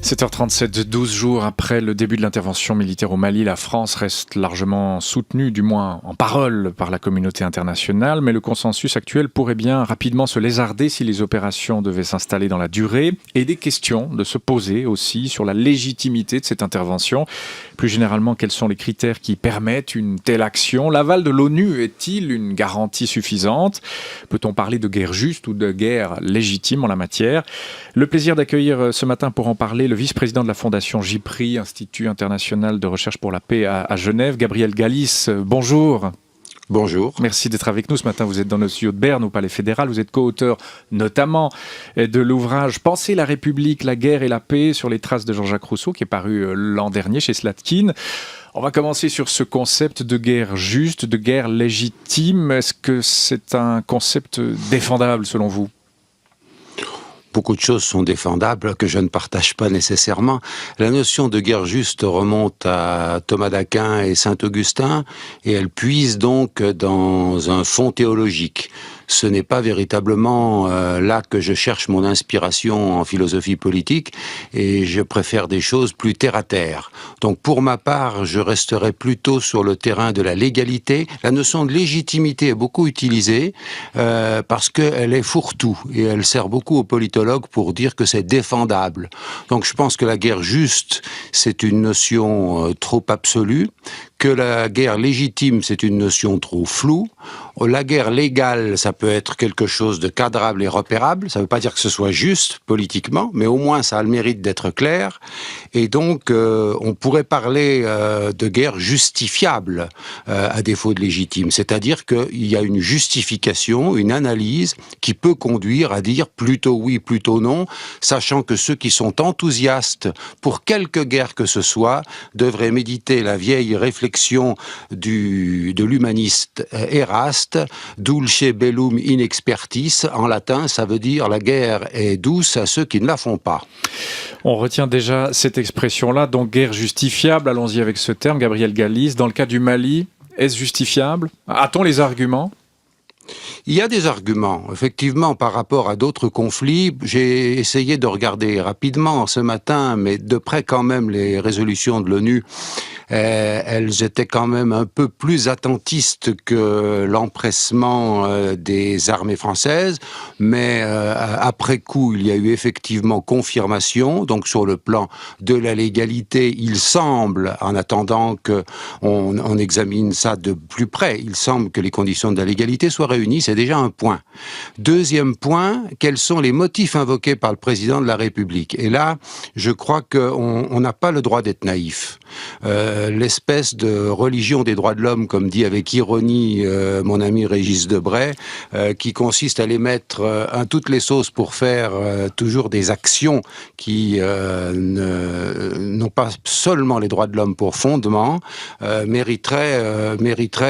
7h37, 12 jours après le début de l'intervention militaire au Mali, la France reste largement soutenue, du moins en parole, par la communauté internationale, mais le consensus actuel pourrait bien rapidement se lézarder si les opérations devaient s'installer dans la durée, et des questions de se poser aussi sur la légitimité de cette intervention. Plus généralement, quels sont les critères qui permettent une telle action? L'aval de l'ONU est-il une garantie suffisante? Peut-on parler de guerre juste ou de guerre légitime en la matière? Le plaisir d'accueillir ce matin pour en parler le vice-président de la Fondation JIPRI, Institut international de recherche pour la paix à Genève, Gabriel Galis. Bonjour. Bonjour. Merci d'être avec nous ce matin. Vous êtes dans nos studios de Berne, au Palais fédéral. Vous êtes co-auteur notamment de l'ouvrage « Penser la République, la guerre et la paix » sur les traces de Jean-Jacques Rousseau, qui est paru l'an dernier chez Slatkin. On va commencer sur ce concept de guerre juste, de guerre légitime. Est-ce que c'est un concept défendable selon vous ? Beaucoup de choses sont défendables que je ne partage pas nécessairement. La notion de guerre juste remonte à Thomas d'Aquin et Saint-Augustin et elle puise donc dans un fond théologique. Ce n'est pas véritablement là que je cherche mon inspiration en philosophie politique et je préfère des choses plus terre à terre. Donc pour ma part, je resterai plutôt sur le terrain de la légalité. La notion de légitimité est beaucoup utilisée parce qu'elle est fourre-tout et elle sert beaucoup aux politologues pour dire que c'est défendable. Donc je pense que la guerre juste, c'est une notion trop absolue, que la guerre légitime, c'est une notion trop floue. La guerre légale, ça peut être quelque chose de cadrable et repérable. Ça ne veut pas dire que ce soit juste politiquement, mais au moins ça a le mérite d'être clair. Et donc, on pourrait parler de guerre justifiable à défaut de légitime. C'est-à-dire qu'il y a une justification, une analyse qui peut conduire à dire plutôt oui, plutôt non, sachant que ceux qui sont enthousiastes pour quelque guerre que ce soit devraient méditer la vieille réflexion de l'humaniste Eraste, dulce bellum in expertis. En latin, ça veut dire la guerre est douce à ceux qui ne la font pas. On retient déjà cette expression-là, donc guerre justifiable. Allons-y avec ce terme, Gabriel Galis. Dans le cas du Mali, est-ce justifiable? A-t-on les arguments? Il y a des arguments, effectivement, par rapport à d'autres conflits. J'ai essayé de regarder rapidement ce matin, mais de près quand même, les résolutions de l'ONU. Elles étaient quand même un peu plus attentistes que l'empressement des armées françaises, mais après coup, il y a eu effectivement confirmation. Donc sur le plan de la légalité, il semble, en attendant qu'on examine ça de plus près, il semble que les conditions de la légalité soient réunies. C'est déjà un point. Deuxième point, quels sont les motifs invoqués par le président de la République? Et là, je crois qu'on n'a pas le droit d'être naïf. L'espèce de religion des droits de l'homme, comme dit avec ironie mon ami Régis Debray, qui consiste à les mettre à toutes les sauces pour faire toujours des actions qui n'ont pas seulement les droits de l'homme pour fondement, mériterait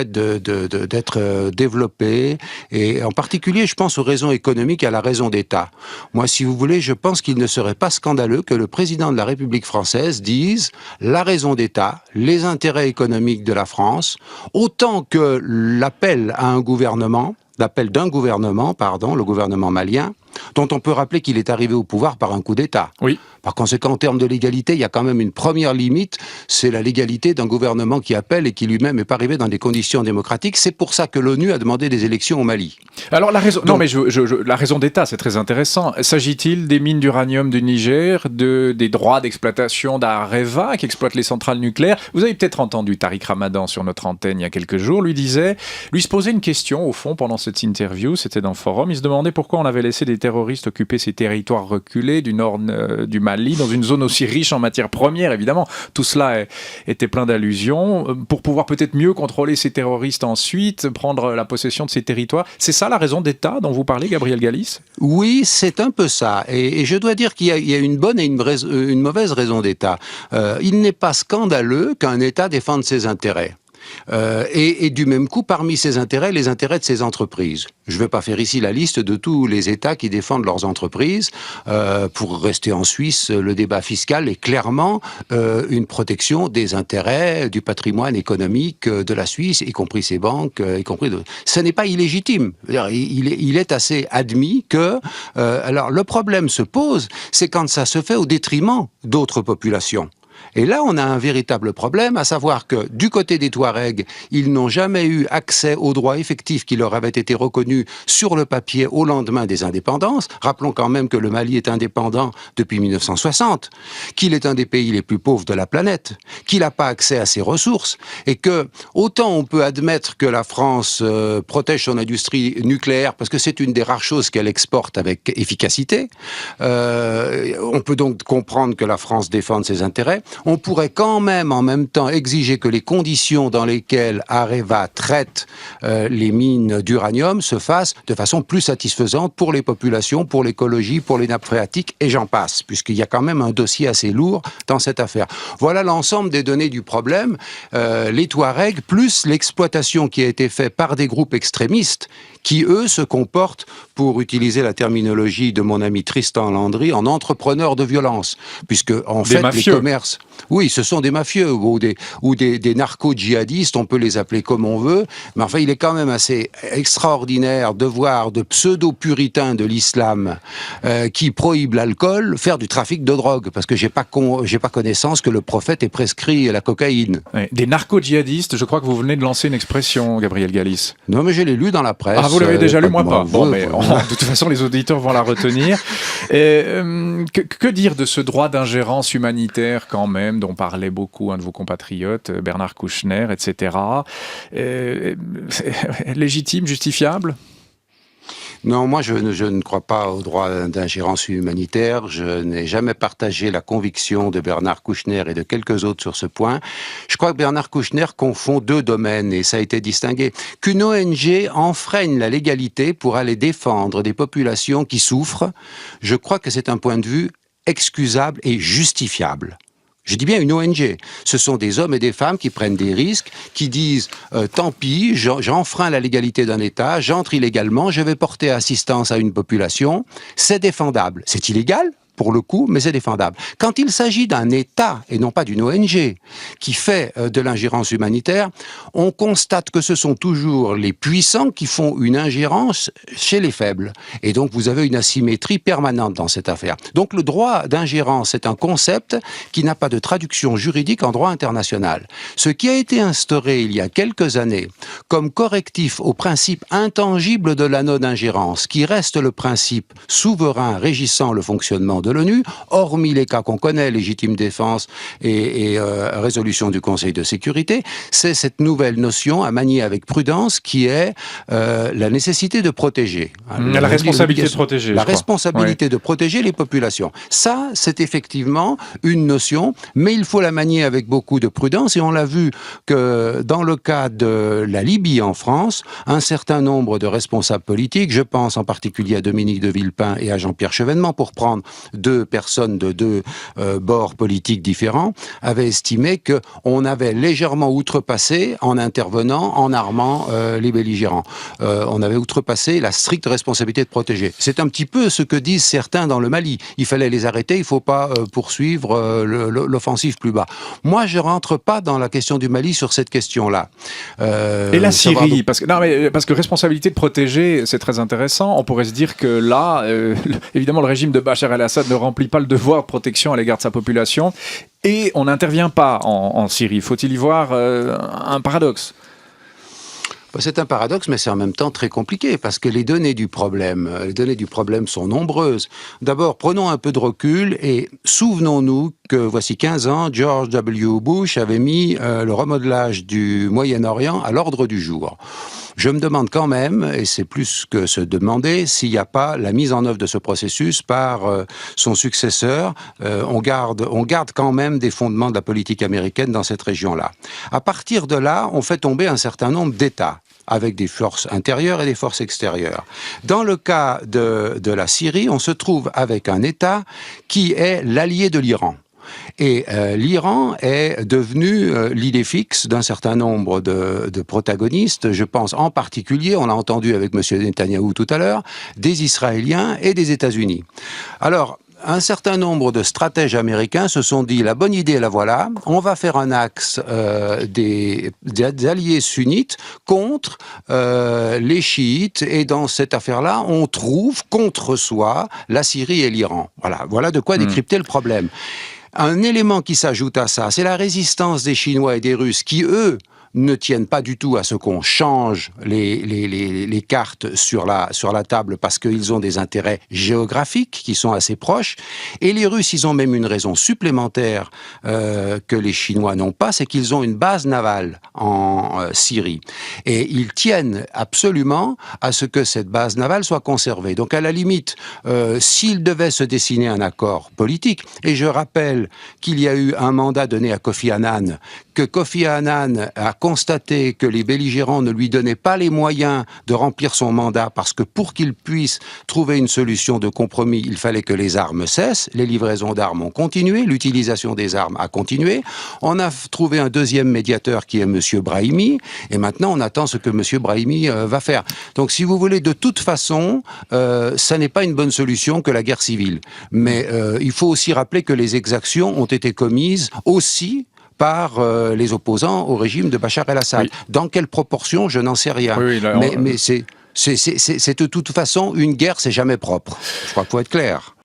d'être développée. Et en particulier, je pense aux raisons économiques et à la raison d'État. Moi, si vous voulez, je pense qu'il ne serait pas scandaleux que le président de la République française dise la raison d'État, les intérêts économiques de la France, autant que l'appel d'un gouvernement, le gouvernement malien, dont on peut rappeler qu'il est arrivé au pouvoir par un coup d'État. Oui. Par conséquent, en termes de légalité, il y a quand même une première limite, c'est la légalité d'un gouvernement qui appelle et qui lui-même n'est pas arrivé dans des conditions démocratiques. C'est pour ça que l'ONU a demandé des élections au Mali. Alors la raison, non mais la raison d'État, c'est très intéressant. S'agit-il des mines d'uranium du Niger, des droits d'exploitation d'Areva qui exploite les centrales nucléaires? Vous avez peut-être entendu Tariq Ramadan sur notre antenne il y a quelques jours, lui se posait une question au fond pendant cette interview, c'était dans le forum, il se demandait pourquoi on avait laissé des terroristes occuper ces territoires reculés du nord du Mali, dans une zone aussi riche en matières premières, évidemment. Tout cela était plein d'allusions. Pour pouvoir peut-être mieux contrôler ces terroristes ensuite, prendre la possession de ces territoires. C'est ça la raison d'État dont vous parlez, Gabriel Galis? Oui, c'est un peu ça. Et je dois dire qu'il y a une bonne et une mauvaise raison d'État. Il n'est pas scandaleux qu'un État défende ses intérêts. et du même coup, parmi ces intérêts, les intérêts de ces entreprises. Je ne vais pas faire ici la liste de tous les États qui défendent leurs entreprises. Pour rester en Suisse, le débat fiscal est clairement une protection des intérêts, du patrimoine économique de la Suisse, y compris ses banques, Ce n'est pas illégitime. Il est assez admis que... alors, le problème se pose, c'est quand ça se fait au détriment d'autres populations. Et là, on a un véritable problème, à savoir que du côté des Touaregs, ils n'ont jamais eu accès aux droits effectifs qui leur avaient été reconnus sur le papier au lendemain des indépendances. Rappelons quand même que le Mali est indépendant depuis 1960, qu'il est un des pays les plus pauvres de la planète, qu'il n'a pas accès à ses ressources, et que autant on peut admettre que la France protège son industrie nucléaire, parce que c'est une des rares choses qu'elle exporte avec efficacité, on peut donc comprendre que la France défende ses intérêts. On pourrait quand même en même temps exiger que les conditions dans lesquelles Areva traite les mines d'uranium se fassent de façon plus satisfaisante pour les populations, pour l'écologie, pour les nappes phréatiques, et j'en passe, puisqu'il y a quand même un dossier assez lourd dans cette affaire. Voilà l'ensemble des données du problème. Les Touaregs, plus l'exploitation qui a été faite par des groupes extrémistes, qui, eux, se comportent, pour utiliser la terminologie de mon ami Tristan Landry, en entrepreneurs de violence. Puisque, en fait, les commerces... Oui, ce sont des mafieux ou des narco-djihadistes, on peut les appeler comme on veut, mais enfin, il est quand même assez extraordinaire de voir de pseudo-puritains de l'islam qui prohibent l'alcool faire du trafic de drogue, parce que j'ai pas connaissance que le prophète ait prescrit la cocaïne. Ouais, des narco-djihadistes, je crois que vous venez de lancer une expression, Gabriel Gallis. Non, mais je l'ai lu dans la presse. Ah, vous l'avez déjà lu, moi pas. Bon, mais de toute façon, les auditeurs vont la retenir. Que dire de ce droit d'ingérence humanitaire quand même, dont parlait beaucoup un de vos compatriotes, Bernard Kouchner, etc. Légitime, justifiable ? Non, moi je ne crois pas au droit d'ingérence humanitaire. Je n'ai jamais partagé la conviction de Bernard Kouchner et de quelques autres sur ce point. Je crois que Bernard Kouchner confond deux domaines, et ça a été distingué. Qu'une ONG enfreigne la légalité pour aller défendre des populations qui souffrent, je crois que c'est un point de vue excusable et justifiable. Je dis bien une ONG. Ce sont des hommes et des femmes qui prennent des risques, qui disent tant pis, j'enfreins la légalité d'un État, j'entre illégalement, je vais porter assistance à une population. C'est défendable. C'est illégal pour le coup, mais c'est défendable. Quand il s'agit d'un État, et non pas d'une ONG, qui fait de l'ingérence humanitaire, on constate que ce sont toujours les puissants qui font une ingérence chez les faibles. Et donc, vous avez une asymétrie permanente dans cette affaire. Donc, le droit d'ingérence est un concept qui n'a pas de traduction juridique en droit international. Ce qui a été instauré il y a quelques années comme correctif au principe intangible de la non-ingérence, qui reste le principe souverain régissant le fonctionnement de l'ONU, hormis les cas qu'on connaît, légitime défense et résolution du Conseil de sécurité, c'est cette nouvelle notion à manier avec prudence qui est la nécessité de protéger. La responsabilité de protéger. La responsabilité de protéger les populations. Ça, c'est effectivement une notion, mais il faut la manier avec beaucoup de prudence, et on l'a vu que dans le cas de la Libye en France, un certain nombre de responsables politiques, je pense en particulier à Dominique de Villepin et à Jean-Pierre Chevènement, pour prendre deux personnes de deux bords politiques différents, avaient estimé qu'on avait légèrement outrepassé en intervenant, en armant les belligérants. On avait outrepassé la stricte responsabilité de protéger. C'est un petit peu ce que disent certains dans le Mali. Il fallait les arrêter, il ne faut pas poursuivre l'offensive plus bas. Moi, je ne rentre pas dans la question du Mali sur cette question-là. Et la Syrie, parce que responsabilité de protéger, c'est très intéressant. On pourrait se dire que là, évidemment, le régime de Bachar el-Assad ne remplit pas le devoir de protection à l'égard de sa population, et on n'intervient pas en Syrie. Faut-il y voir un paradoxe ? C'est un paradoxe, mais c'est en même temps très compliqué, parce que les données du problème sont nombreuses. D'abord, prenons un peu de recul et souvenons-nous que voici 15 ans, George W. Bush avait mis le remodelage du Moyen-Orient à l'ordre du jour. Je me demande quand même, et c'est plus que se demander, s'il n'y a pas la mise en œuvre de ce processus par son successeur. On garde quand même des fondements de la politique américaine dans cette région-là. À partir de là, on fait tomber un certain nombre d'États, avec des forces intérieures et des forces extérieures. Dans le cas de la Syrie, on se trouve avec un État qui est l'allié de l'Iran. Et l'Iran est devenu l'idée fixe d'un certain nombre de protagonistes. Je pense en particulier, on l'a entendu avec M. Netanyahou tout à l'heure, des Israéliens et des États-Unis. Alors, un certain nombre de stratèges américains se sont dit, la bonne idée, la voilà, on va faire un axe des alliés sunnites contre les chiites, et dans cette affaire-là, on trouve contre soi la Syrie et l'Iran. Voilà de quoi décrypter le problème. Un élément qui s'ajoute à ça, c'est la résistance des Chinois et des Russes qui, eux, ne tiennent pas du tout à ce qu'on change les cartes sur la table, parce qu'ils ont des intérêts géographiques qui sont assez proches. Et les Russes, ils ont même une raison supplémentaire que les Chinois n'ont pas, c'est qu'ils ont une base navale en Syrie. Et ils tiennent absolument à ce que cette base navale soit conservée. Donc à la limite, s'il devait se dessiner un accord politique, et je rappelle qu'il y a eu un mandat donné à Kofi Annan, que Kofi Annan a constaté que les belligérants ne lui donnaient pas les moyens de remplir son mandat, parce que pour qu'il puisse trouver une solution de compromis, il fallait que les armes cessent. Les livraisons d'armes ont continué, l'utilisation des armes a continué. On a trouvé un deuxième médiateur qui est M. Brahimi, et maintenant on attend ce que M. Brahimi va faire. Donc si vous voulez, de toute façon, ça n'est pas une bonne solution que la guerre civile. Mais il faut aussi rappeler que les exactions ont été commises aussi par les opposants au régime de Bachar el-Assad. Oui. Dans quelle proportion, je n'en sais rien. Oui, là, mais c'est de toute façon, une guerre, c'est jamais propre. Je crois qu'il faut être clair.